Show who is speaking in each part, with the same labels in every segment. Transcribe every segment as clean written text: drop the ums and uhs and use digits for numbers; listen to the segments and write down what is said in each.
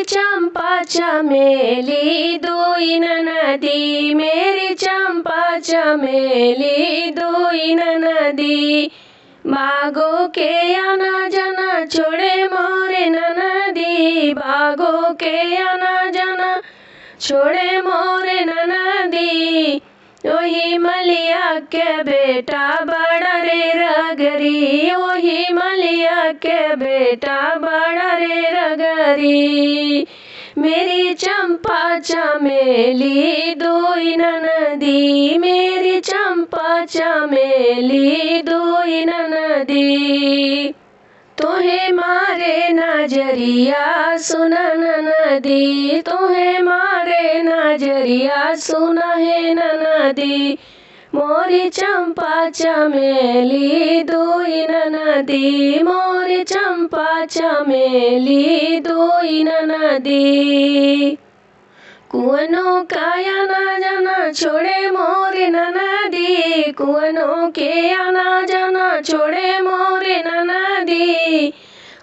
Speaker 1: चंपा चमेली दुई नदी, मेरी चंपा चमेली दुई नदी। बागों के आना जाना छोड़े मोरे नदी, बागों के आना जाना छोड़े मोरे नदी। ओही मलिया के बेटा बड़ा रे रगरी, ओही मलिया के बेटा बड़ा रे रगरी। मेरी चंपा चमेली दुई नदी, मेरी चंपा चमेली दुई नदी। तोहे मारे नजरिया सुना नदी, तोहे मारे नजरिया सुना है नदी। मोरी चंपा चमेली दुई नदी, मोरी चंपा चमेली दुई नदी। कुआनों का आना जाना छोड़े मोरे नदी, कुआनों के आना जाना छोड़े मोरे नदी।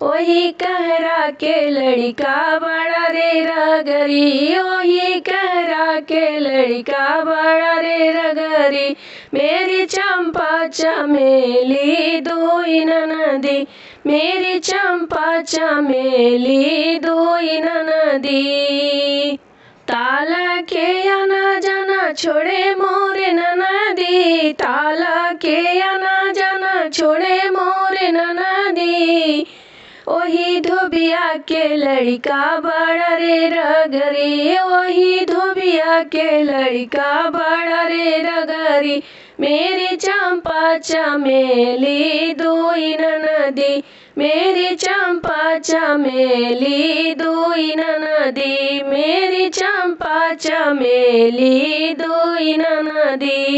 Speaker 1: वही कहरा के लड़का बड़ा रे रगरी, वही कहरा के लड़का बड़ा रे रगरी। मेरी चंपा चमेली दुई नदी, मेरी चंपा चमेली दुई नदी। ताला के आना जाना छोड़े मोरे नदी, ताला के आना जाना छोड़े मोरे नदी। ओही धोबिया के लड़का बड़ा रे रगरी, ओही धोबिया के लड़का बड़ा रे रगरी। मेरी चंपा चमेली दुई नदी, मेरी चंपा चमेली दुई नदी, मेरी चंपा चमेली दुई नदी।